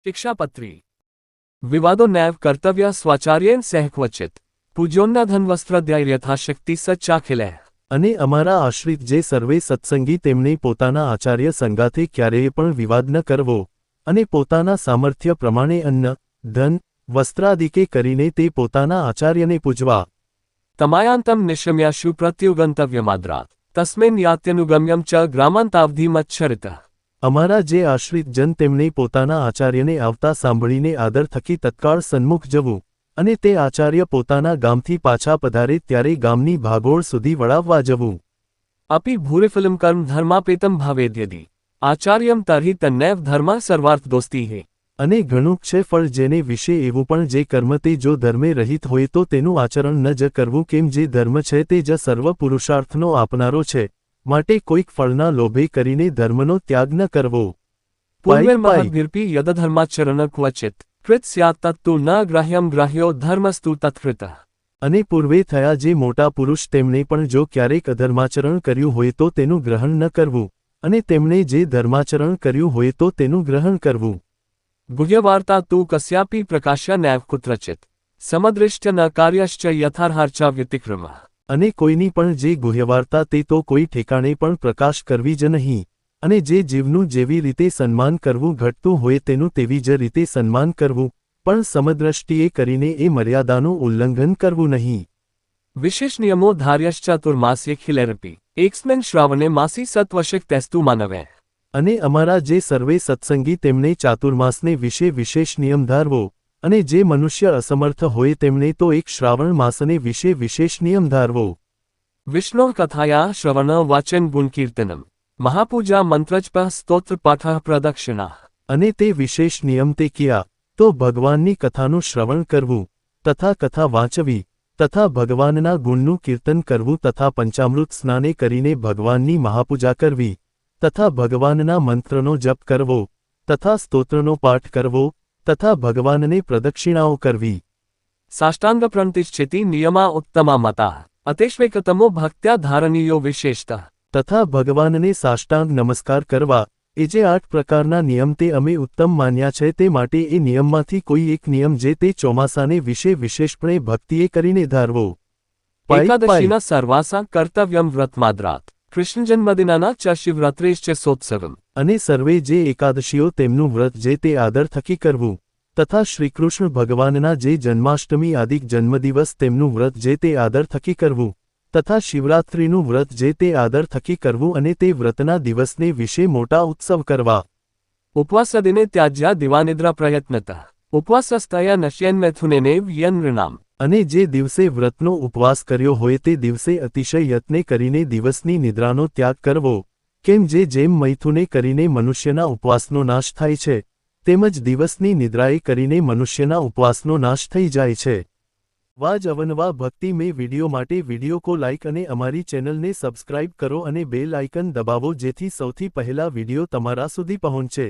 शिक्षापत्री विवादो नैव कर्तव्य स्वाचार्येन सहक्वचित पूज्योन्ना धन वस्त्राध्याय यथाशक्ति सच्चा खिले અને અમારા આશ્રિત જે સર્વે સત્સંગી તેમને પોતાના આચાર્ય સંગાથે ક્યારેય પણ વિવાદ ન કરવો અને પોતાના સામર્થ્ય પ્રમાણે અન્ન ધન વસ્ત્રાદિકે કરીને તે પોતાના આચાર્યને પૂજવા तमायांतम निशम्याशु प्रत्युगंतव्यमाद्रात् तस्मिन् यात्यनुगम्यम च ग्रामांतावधिमच्छरितः અમારા જે આશ્રિત જન તેમને પોતાના આચાર્યને આવતા સાંભળીને આદર થકી તત્કાળ સન્મુખ જવું અને તે આચાર્ય પોતાના ગામથી પાછા પધારે ત્યારે ગામની ભાગોળ સુધી વળાવવા જવું अपि भूरिफलम कर्म धर्मापेतम भावेद्यदि आचार्यम तर्हि तन्नैव धर्मा सर्वार्थदोस्ति है અને ઘણું છે ફળ જેને વિશે એવું પણ જે કર્મ તે જો ધર્મે રહિત હોય તો તેનું આચરણ ન જ કરવું કેમ જે ધર્મ છે તે જ સર્વ પુરુષાર્થનો આપનારો છે માટે કોઈક ફળના લોભે કરીને ધર્મનો ત્યાગ ન કરવો पूर्वैर्महद्भिरपि यदधर्माचरण क्वचित् कृत स्यात् तत्तु न ग्राह्यम ग्राह्यो धर्मस्तु तत्कृतः અને પૂર્વે થયા જે મોટા પુરુષ તેમણે પણ જો ક્યારેક અધર્માચરણ કર્યું હોય તો તેનું ગ્રહણ ન કરવું અને તેમણે જે ધર્માચરણ કર્યું હોય તો તેનું ગ્રહણ કરવું गुह्यवार्ता तु कस्यापि प्रकाश्य नैव कुत्रचित् समदृश्य न कार्यश्च यथार्हार्चा व्यतिक्रमः અને કોઈની પણ જે ગુહ્યવાર્તા તે તો કોઈ ઠેકાણે પણ પ્રકાશ કરવી જ નહીં અને જે જીવનું જેવી રીતે સન્માન કરવું ઘટતું હોય તેનું તેવી જ રીતે સન્માન કરવું પણ સમદ્રષ્ટિએ કરીને એ મર્યાદાનું ઉલ્લંઘન કરવું નહીં विशेष नियमो धार्यश्चातुर्मास्ये खिलेरपि एकस्मिन् श्रावणे मासी सत्वशक तेस्तु मानवे અને અમારા જે સર્વે સત્સંગી તેમણે ચાતુર્માસને વિશે વિશેષ નિયમ ધારવો અને જે મનુષ્ય અસમર્થ હોય તેમણે તો એક શ્રાવણ માસને વિશે વિશેષ નિયમ ધારવો विष्णोः कथाया श्रवण वाचन गुणकीर्तनम महापूजा मंत्रजप स्तोत्र पाठ प्रदक्षिणा અને તે વિશેષ નિયમ તે કિયા તો ભગવાનની કથાનું શ્રવણ કરવું તથા કથા વાંચવી તથા ભગવાનના ગુણનું કીર્તન કરવું તથા પંચામૃત સ્નાને કરીને ભગવાનની મહાપૂજા કરવી તથા ભગવાનના મંત્રનો જપ કરવો તથા સ્તોત્રનો પાઠ કરવો તથા ભગવાનને પ્રદક્ષિણાઓ કરવી साष्टांग प्रणतिश्चिति नियमा उत्तमा मता अतेष्वेकतमो भक्त्या धारणीयो विशेषतः તથા ભગવાનને સાષ્ટાંગ નમસ્કાર કરવા એ જે 8 પ્રકારના નિયમ તે અમે ઉત્તમ માન્યા છે તે માટે એ નિયમમાંથી કોઈ એક નિયમ જે તે ચોમાસાને વિશે વિશેષપણે ભક્તિએ કરીને ધારવો एकादशीना सर्वासा कर्तव्यम व्रतमाद्रात् कृष्ण जन्मदिनाना च शिवरात्रेश्च सोत्सवम् અને સર્વે જે એકાદશીઓ તેમનું વ્રત જે તે આદર થકી કરવું તથા શ્રીકૃષ્ણ ભગવાનના જે જન્માષ્ટમી આદિક જન્મદિવસ તેમનું વ્રત જે તે આદર થકી કરવું તથા શિવરાત્રિનું વ્રત જે તે આદર થકી કરવું અને તે વ્રતના દિવસને વિશે મોટા ઉત્સવ કરવા उपवासदिने त्याज्या दिवानिद्रा प्रयत्नतः उपवासस्तया नश्यन्मैथुनेनैव यन्नृणाम् અને જે દિવસે વ્રતનો ઉપવાસ કર્યો હોય તે દિવસે અતિશય યત્ને કરીને દિવસની નિદ્રાનો ત્યાગ કરવો કેમ જેમ મૈથુને કરીને મનુષ્યના ઉપવાસનો નાશ થાય છે તેમજ દિવસની નિદ્રાએ કરીને મનુષ્યના ઉપવાસનો નાશ થઈ જાય છે વાજ અવનવા ભક્તિ મેં વિડિયો માટે વિડિયો કો લાઇક અને અમારી ચેનલને સબસ્ક્રાઇબ કરો અને બેલ આઇકન દબાવો જેથી સૌથી પહેલા વિડિયો તમારા સુધી પહોંચે।